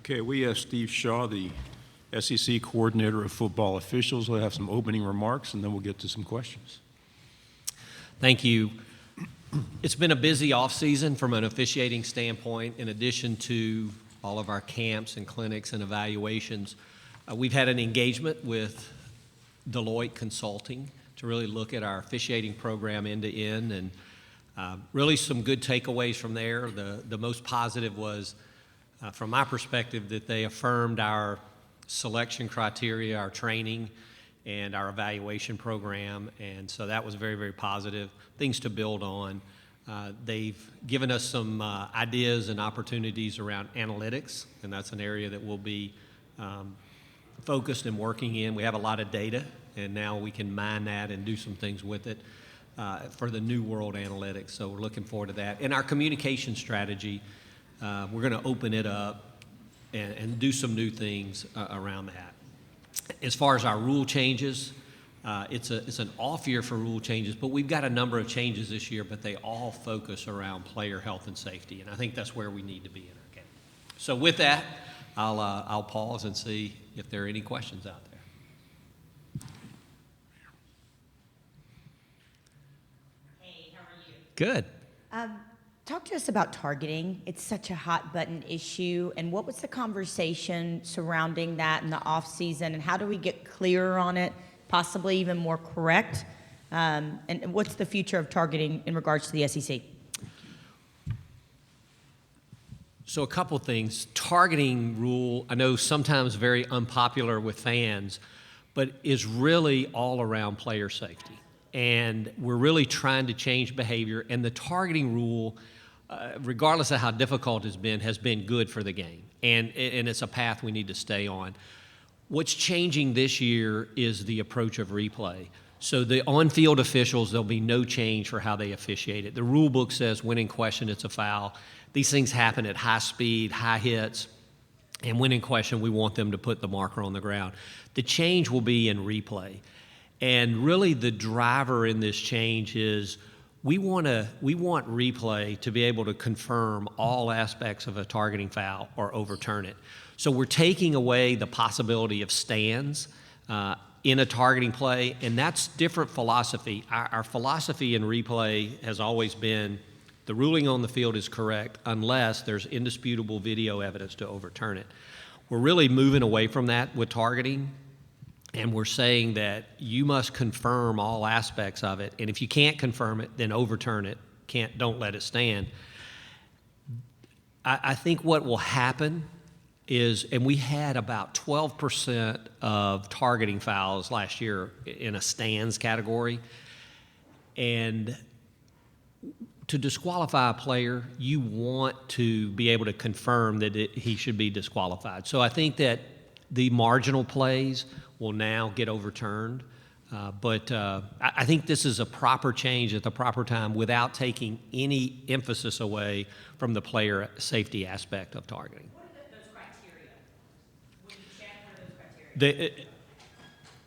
Okay, we have Steve Shaw, the SEC Coordinator of Football Officials. We'll have some opening remarks, and then we'll get to some questions. Thank you. It's been a busy off-season from an officiating standpoint. In addition to all of our camps and clinics and evaluations, we've had an engagement with Deloitte Consulting to really look at our officiating program end to end, and really some good takeaways from there. The most positive was, from my perspective, that they affirmed our selection criteria, our training, and our evaluation program, and so that was very, very positive. Things to build on. They've given us some ideas and opportunities around analytics, and that's an area that we'll be focused and working in. We have a lot of data, and now we can mine that and do some things with it for the new world analytics, so we're looking forward to that. And our communication strategy, we're going to open it up and do some new things around that. As far as our rule changes, it's an off year for rule changes, but we've got a number of changes this year, but they all focus around player health and safety, and I think that's where we need to be in our game. So with that, I'll pause and see if there are any questions out there. Hey, how are you? Good. Talk to us about targeting. It's such a hot button issue, and what was the conversation surrounding that in the off season, and how do we get clearer on it, possibly even more correct? And what's the future of targeting in regards to the SEC? So a couple things. Targeting rule, I know sometimes very unpopular with fans, but is really all around player safety. And we're really trying to change behavior, and the targeting rule, regardless of how difficult it's been, has been good for the game. And it's a path we need to stay on. What's changing this year is the approach of replay. So the on-field officials, there'll be no change for how they officiate it. The rule book says when in question, it's a foul. These things happen at high speed, high hits, and when in question, we want them to put the marker on the ground. The change will be in replay. And really the driver in this change is we want replay to be able to confirm all aspects of a targeting foul or overturn it. So we're taking away the possibility of stands in a targeting play, and that's different philosophy. Our philosophy in replay has always been the ruling on the field is correct unless there's indisputable video evidence to overturn it. We're really moving away from that with targeting, and we're saying that you must confirm all aspects of it, and if you can't confirm it, then overturn it. Don't let it stand. I think what will happen is, and we had about 12% of targeting fouls last year in a stands category, and to disqualify a player, you want to be able to confirm that he should be disqualified. So I think that the marginal plays will now get overturned, but I think this is a proper change at the proper time without taking any emphasis away from the player safety aspect of targeting. Those criteria? When you check for those criteria?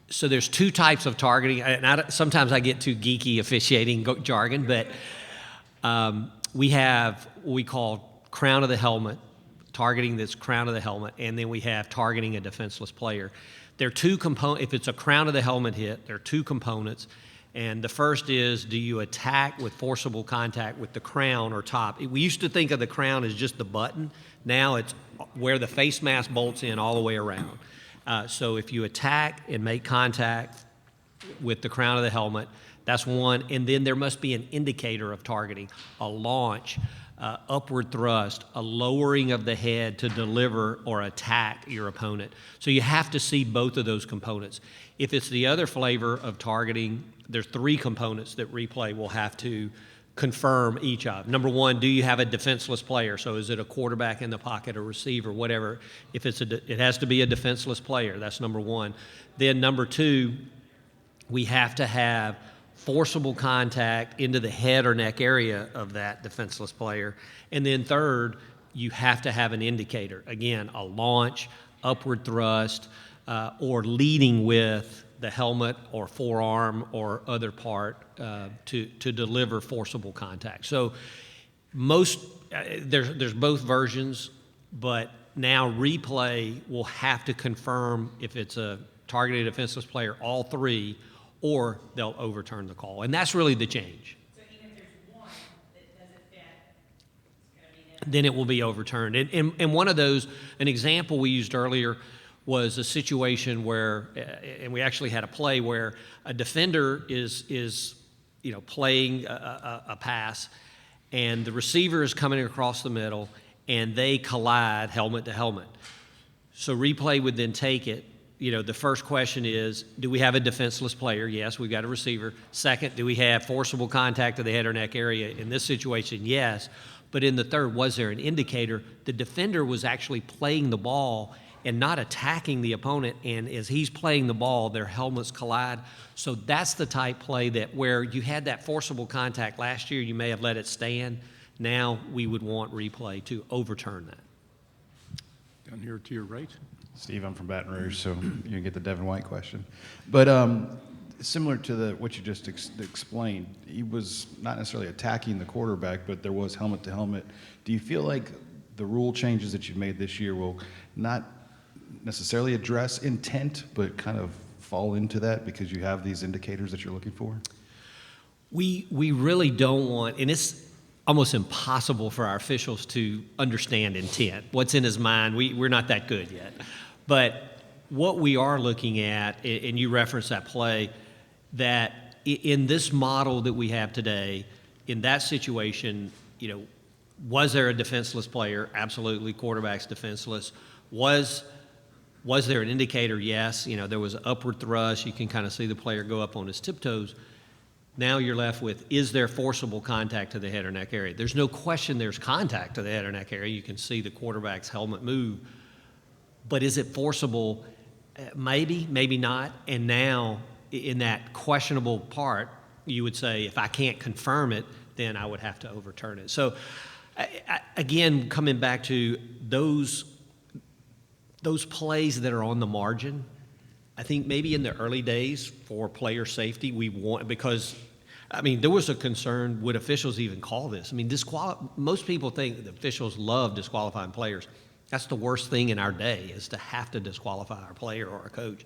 So there's two types of targeting, and sometimes I get too geeky officiating jargon, but we have what we call crown of the helmet, targeting that's crown of the helmet, and then we have targeting a defenseless player. There are two components. If it's a crown of the helmet hit, there are two components, and the first is, do you attack with forcible contact with the crown or top? We used to think of the crown as just the button. Now it's where the face mask bolts in all the way around. So if you attack and make contact with the crown of the helmet, that's one, and then there must be an indicator of targeting, a launch, upward thrust, a lowering of the head to deliver or attack your opponent. So you have to see both of those components. If it's the other flavor of targeting, there's three components that replay will have to confirm each of. Number one, do you have a defenseless player? So is it a quarterback in the pocket, a receiver, whatever? If it has to be a defenseless player, that's number one. Then number two, we have to have forcible contact into the head or neck area of that defenseless player. And then third, you have to have an indicator. Again, a launch, upward thrust, or leading with the helmet or forearm or other part to deliver forcible contact. So there's both versions, but now replay will have to confirm if it's a targeted defenseless player, all three, or they'll overturn the call. And that's really the change. So even if there's one that doesn't fit, it's going to be Then it will be overturned. And one of those, an example we used earlier was a situation where, and we actually had a play where a defender is playing a pass, and the receiver is coming across the middle, and they collide helmet to helmet. So replay would then take it. The first question is, do we have a defenseless player? Yes, we've got a receiver. Second, do we have forcible contact to the head or neck area? In this situation, yes. But in the third, was there an indicator? The defender was actually playing the ball and not attacking the opponent, and as he's playing the ball, their helmets collide. So that's the type play that where you had that forcible contact last year, you may have let it stand. Now we would want replay to overturn that. Down here to your right. Steve, I'm from Baton Rouge, so you get the Devin White question. But similar to what you just explained, he was not necessarily attacking the quarterback, but there was helmet to helmet. Do you feel like the rule changes that you've made this year will not necessarily address intent, but kind of fall into that because you have these indicators that you're looking for? We really don't want, and it's almost impossible for our officials to understand intent, what's in his mind. We're not that good yet. But what we are looking at, and you referenced that play, that in this model that we have today, in that situation, was there a defenseless player? Absolutely, quarterback's defenseless. Was there an indicator? Yes. There was an upward thrust. You can kind of see the player go up on his tiptoes. Now you're left with, is there forcible contact to the head or neck area? There's no question there's contact to the head or neck area. You can see the quarterback's helmet move. But is it forcible? Maybe, maybe not. And now, in that questionable part, you would say, if I can't confirm it, then I would have to overturn it. So, again, coming back to those plays that are on the margin, I think maybe in the early days for player safety, because there was a concern, would officials even call this? Most people think the officials love disqualifying players. That's the worst thing in our day, is to have to disqualify our player or a coach.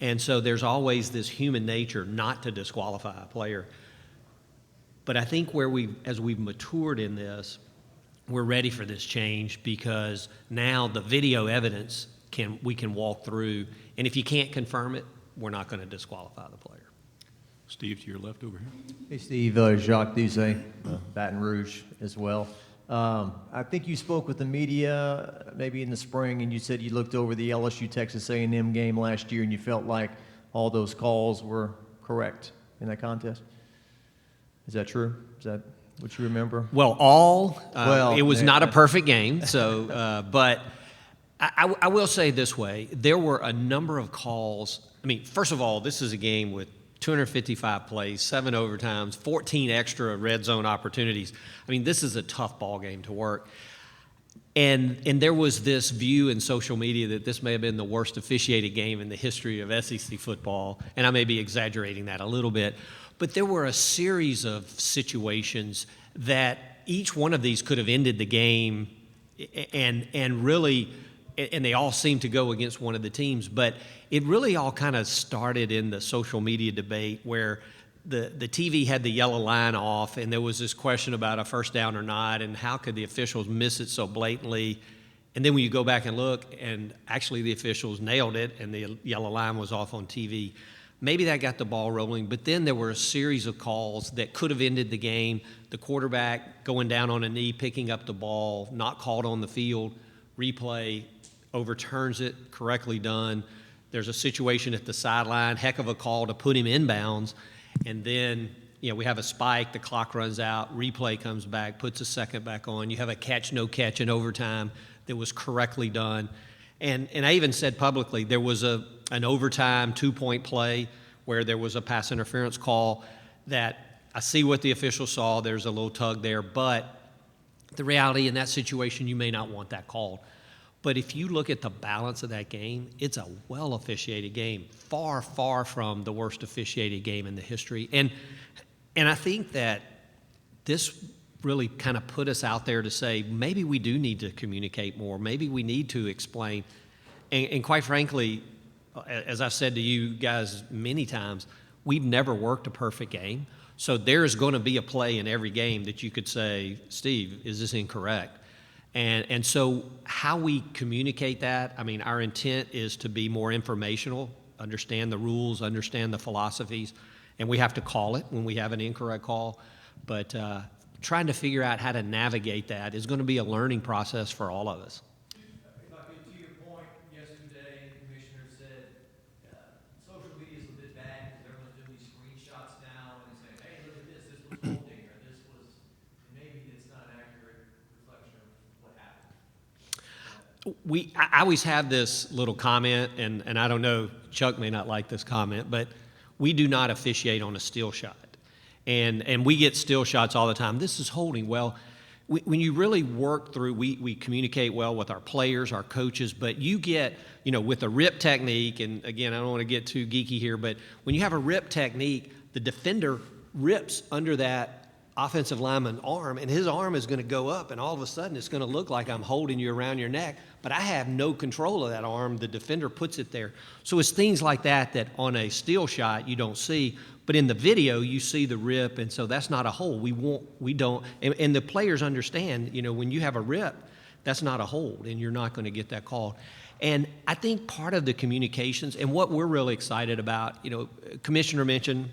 And so there's always this human nature not to disqualify a player. But I think as we've matured in this, we're ready for this change, because now the video evidence we can walk through, and if you can't confirm it, we're not going to disqualify the player. Steve, to your left over here. Hey, Steve, Jacques Duzay, Baton Rouge as well. I think you spoke with the media maybe in the spring, and you said you looked over the LSU-Texas A&M game last year, and you felt like all those calls were correct in that contest. Is that true? Is that what you remember? Well, it was not a perfect game, so but I will say this way. There were a number of calls. First of all, this is a game with 255 plays, 7 overtimes, 14 extra red zone opportunities. This is a tough ball game to work. And there was this view in social media that this may have been the worst officiated game in the history of SEC football, and I may be exaggerating that a little bit. But there were a series of situations that each one of these could have ended the game, and really, and they all seemed to go against one of the teams. But it really all kind of started in the social media debate where the TV had the yellow line off, and there was this question about a first down or not, and how could the officials miss it so blatantly. And then when you go back and look, and actually the officials nailed it, and the yellow line was off on TV. Maybe that got the ball rolling, but then there were a series of calls that could have ended the game. The quarterback going down on a knee, picking up the ball, not called on the field, replay overturns it, correctly done. There's a situation at the sideline, heck of a call to put him inbounds, and then we have a spike, the clock runs out, replay comes back, puts a second back on. You have a catch, no catch in overtime that was correctly done. And I even said publicly there was an overtime 2-point play where there was a pass interference call that I see what the official saw. There's a little tug there, but the reality in that situation, you may not want that called. But if you look at the balance of that game, it's a well-officiated game, far, far from the worst officiated game in the history. And I think that this really kind of put us out there to say, maybe we do need to communicate more. Maybe we need to explain. And quite frankly, as I've said to you guys many times, we've never worked a perfect game. So there's going to be a play in every game that you could say, Steve, is this incorrect? And so how we communicate that, I mean, our intent is to be more informational, understand the rules, understand the philosophies, and we have to call it when we have an incorrect call. But trying to figure out how to navigate that is going to be a learning process for all of us. If I could, to your point, yesterday, the commissioner said, social media is a bit bad because everyone's doing these screenshots now and saying, hey, look at this was holding, or this was, maybe it's not an accurate reflection of what happened. I always have this little comment, and I don't know, Chuck may not like this comment, but we do not officiate on a still shot. And we get still shots all the time. This is holding. Well, when you really work through, we communicate well with our players, our coaches, but you get, with a rip technique, and again, I don't want to get too geeky here, but when you have a rip technique, the defender rips under that offensive lineman's arm, and his arm is going to go up, and all of a sudden it's going to look like I'm holding you around your neck, but I have no control of that arm. The defender puts it there. So it's things like that on a still shot you don't see, but in the video you see the rip, and so that's not a hold. We don't, and the players understand, when you have a rip, that's not a hold, and you're not going to get that called. And I think part of the communications, and what we're really excited about, Commissioner mentioned,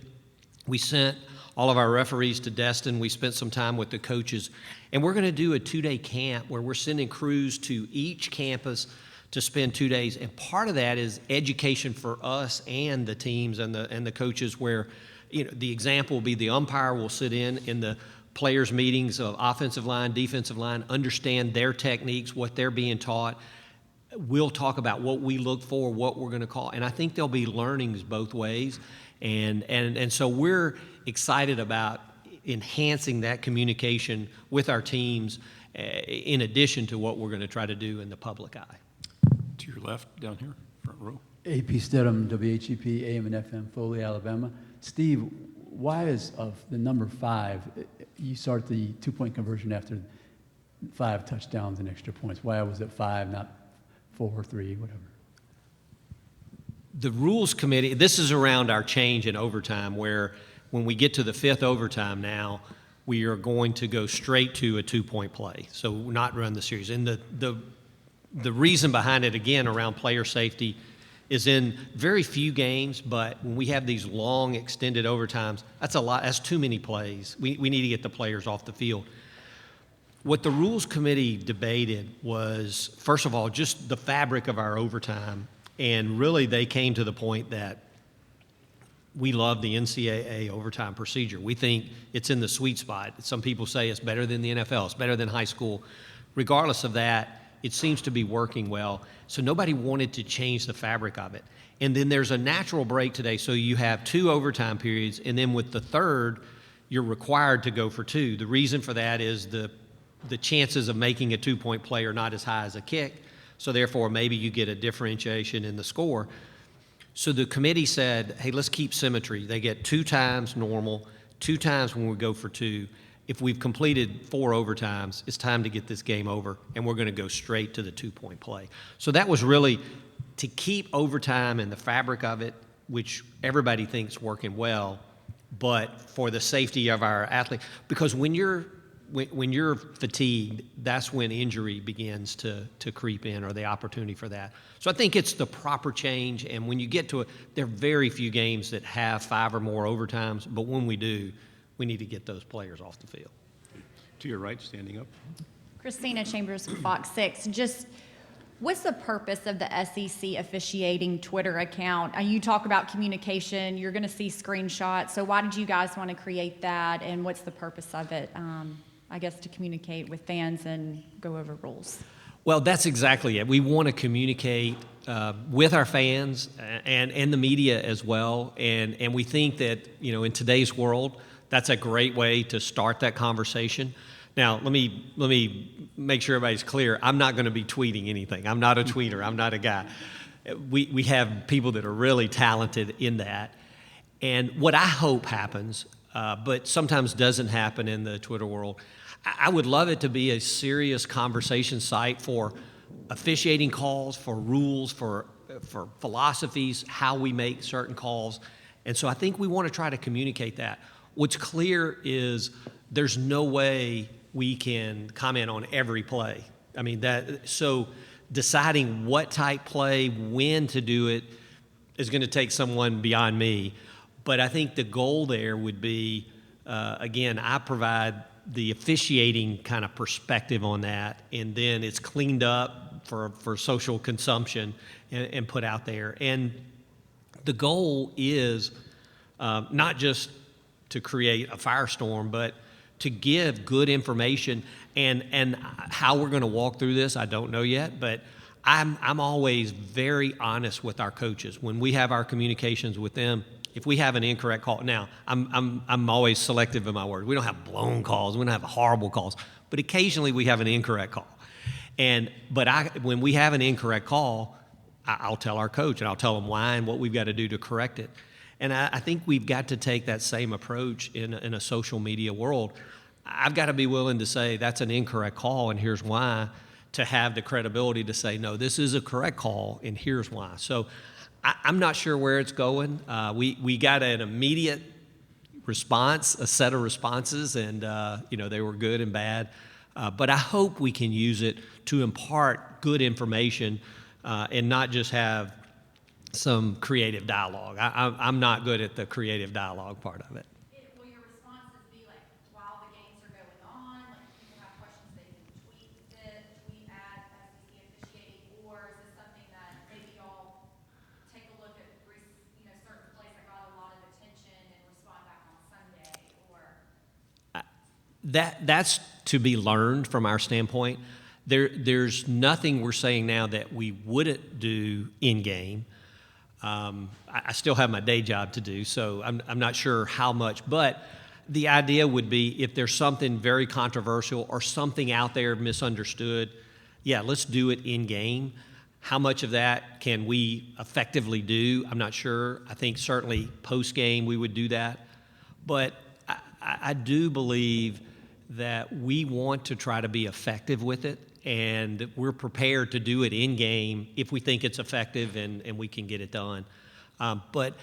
we sent all of our referees to Destin. We spent some time with the coaches, and we're going to do a 2-day camp where we're sending crews to each campus to spend 2 days. And part of that is education for us and the teams and the coaches, where the example will be the umpire will sit in the players' meetings of offensive line, defensive line, understand their techniques, what they're being taught. We'll talk about what we look for, what we're going to call, and I think there'll be learnings both ways. And so we're excited about enhancing that communication with our teams in addition to what we're going to try to do in the public eye. To your left, down here, front row. AP Stedham, WHEP, AM and FM, Foley, Alabama. Steve, why is of the number 5, you start the 2-point conversion after 5 touchdowns and extra points? Why was it 5, not 4, 3, whatever? The rules committee, this is around our change in overtime, where when we get to the 5th overtime now, we are going to go straight to a 2-point play, so not run the series. And the reason behind it, again, around player safety, is in very few games, but when we have these long extended overtimes, that's a lot. That's too many plays. We need to get the players off the field. What the rules committee debated was, first of all, just the fabric of our overtime. And really, they came to the point that we love the NCAA overtime procedure. We think it's in the sweet spot. Some people say it's better than the NFL. It's better than high school. Regardless of that, it seems to be working well. So nobody wanted to change the fabric of it. And then there's a natural break today. So you have 2 overtime periods, and then with the 3rd, you're required to go for 2. The reason for that is the chances of making a 2-point play are not as high as a kick. So therefore, maybe you get a differentiation in the score. So the committee said, hey, let's keep symmetry. They get 2 times normal, 2 times when we go for 2. If we've completed 4 overtimes, it's time to get this game over, and we're going to go straight to the 2-point play. So that was really to keep overtime and the fabric of it, which everybody thinks working well, but for the safety of our athlete. Because when you're fatigued, that's when injury begins to creep in, or the opportunity for that. So I think it's the proper change, and when you get to it, there are very few games that have 5 or more overtimes, but when we do, we need to get those players off the field. To your right, standing up. Christina Chambers, Fox 6. Just what's the purpose of the SEC officiating Twitter account? You talk about communication. You're going to see screenshots. So why did you guys want to create that, and what's the purpose of it? I guess to communicate with fans and go over rules. Well, that's exactly it. We want to communicate with our fans and the media as well. And we think that, in today's world, that's a great way to start that conversation. Now, let me make sure everybody's clear. I'm not going to be tweeting anything. I'm not a tweeter. I'm not a guy. We have people that are really talented in that. And what I hope happens, but sometimes doesn't happen in the Twitter world, I would love it to be a serious conversation site for officiating calls, for rules, for philosophies, how we make certain calls. And so I think we want to try to communicate that. What's clear is there's no way we can comment on every play. I mean, so deciding what type play, when to do it, is going to take someone beyond me. But I think the goal there would be, again, I provide the officiating kind of perspective on that, and then it's cleaned up for social consumption and put out there. And the goal is not just to create a firestorm, but to give good information. And how we're going to walk through this, I don't know yet, but I'm always very honest with our coaches when we have our communications with them. If we have an incorrect call, now I'm always selective in my words. We don't have blown calls, we don't have horrible calls, but occasionally we have an incorrect call. But when we have an incorrect call, I'll tell our coach and I'll tell them why and what we've got to do to correct it. And I think we've got to take that same approach in a social media world. I've got to be willing to say that's an incorrect call and here's why, to have the credibility to say, no, this is a correct call and here's why. So I'm not sure where it's going. We got an immediate response, a set of responses, and they were good and bad. But I hope we can use it to impart good information and not just have some creative dialogue. I'm not good at the creative dialogue part of it. Will your responses be like while the games are going on, like if people have questions, they can tweet at SEC officiating, or is this something that maybe y'all take a look at, certain plays that got a lot of attention and respond back on Sunday, or? That's to be learned from our standpoint. There's nothing we're saying now that we wouldn't do in game. I still have my day job to do, so I'm not sure how much. But the idea would be if there's something very controversial or something out there misunderstood, yeah, let's do it in game. How much of that can we effectively do? I'm not sure. I think certainly post game we would do that. But I do believe that we want to try to be effective with it, and we're prepared to do it in game if we think it's effective and we can get it done. But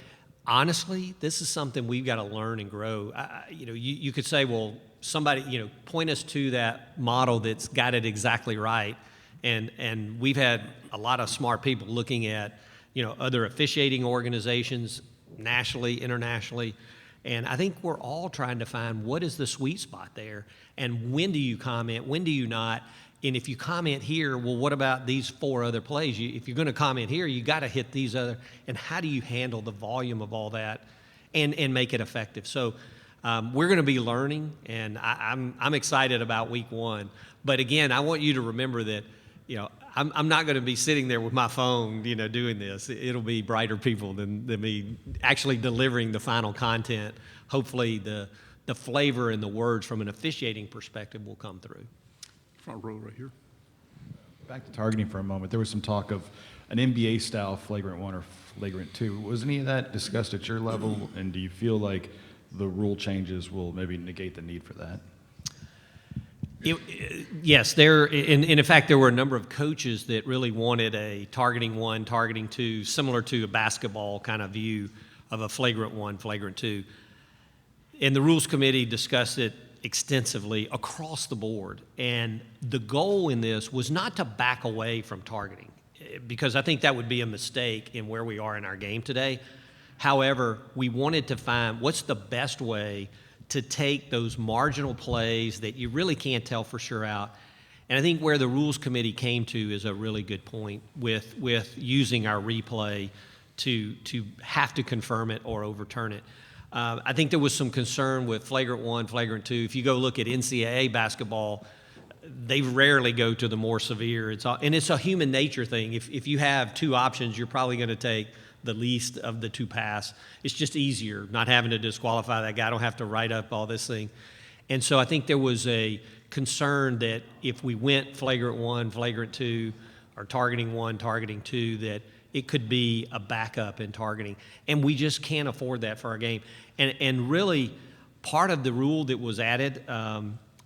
honestly, this is something we've got to learn and grow. You could say, well, somebody, point us to that model that's got it exactly right. And we've had a lot of smart people looking at, other officiating organizations nationally, internationally. And I think we're all trying to find what is the sweet spot there, and when do you comment, when do you not? And if you comment here, well, what about these 4 other plays? If you're going to comment here, you got to hit these other. And how do you handle the volume of all that and make it effective? So we're going to be learning, and I'm excited about week 1. But again, I want you to remember that, I'm not going to be sitting there with my phone, doing this. It'll be brighter people than me actually delivering the final content. Hopefully the flavor and the words from an officiating perspective will come through. Front row right here. Back to targeting for a moment. There was some talk of an NBA-style flagrant 1 or flagrant 2. Was any of that discussed at your level, and do you feel like the rule changes will maybe negate the need for that? Yes, and in fact, there were a number of coaches that really wanted a targeting 1, targeting 2, similar to a basketball kind of view of a flagrant 1, flagrant 2. And the Rules Committee discussed it extensively across the board. And the goal in this was not to back away from targeting, because I think that would be a mistake in where we are in our game today. However, we wanted to find what's the best way to take those marginal plays that you really can't tell for sure out. And I think where the Rules Committee came to is a really good point with using our replay to have to confirm it or overturn it. I think there was some concern with flagrant 1, flagrant 2. If you go look at NCAA basketball, they rarely go to the more severe. It's a human nature thing. If you have 2 options, you're probably going to take the least of the 2 pass. It's just easier not having to disqualify that guy. I don't have to write up all this thing. And so I think there was a concern that if we went flagrant 1, flagrant 2, or targeting 1, targeting 2, that it could be a backup in targeting. And we just can't afford that for our game. And really, part of the rule that was added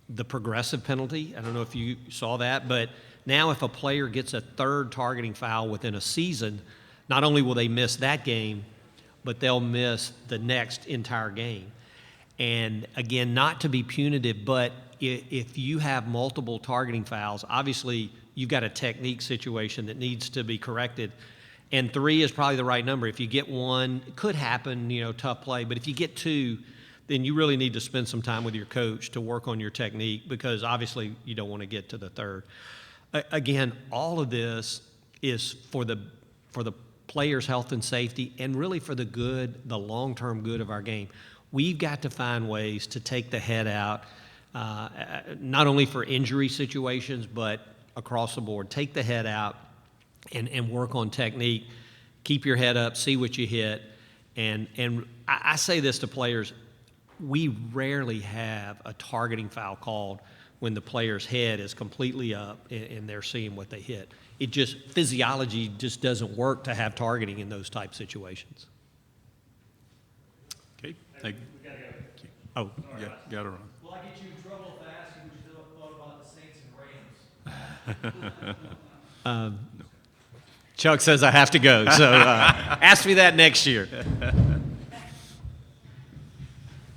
the progressive penalty. I don't know if you saw that, but now if a player gets a third targeting foul within a season, not only will they miss that game, but they'll miss the next entire game. And again, not to be punitive, but if you have multiple targeting fouls, obviously you've got a technique situation that needs to be corrected. And 3 is probably the right number. If you get 1, it could happen, tough play. But if you get 2, then you really need to spend some time with your coach to work on your technique, because obviously you don't want to get to the third. Again, all of this is for the players' health and safety, and really for the long-term good of our game. We've got to find ways to take the head out, not only for injury situations, but across the board. Take the head out and work on technique. Keep your head up, see what you hit. And I say this to players, we rarely have a targeting foul called when the player's head is completely up and they're seeing what they hit. Physiology just doesn't work to have targeting in those type situations. Okay, thank you. Oh, yeah, got it on. Will I get you in trouble if I ask you what you thought about the Saints and Rams? Chuck says I have to go, so ask me that next year.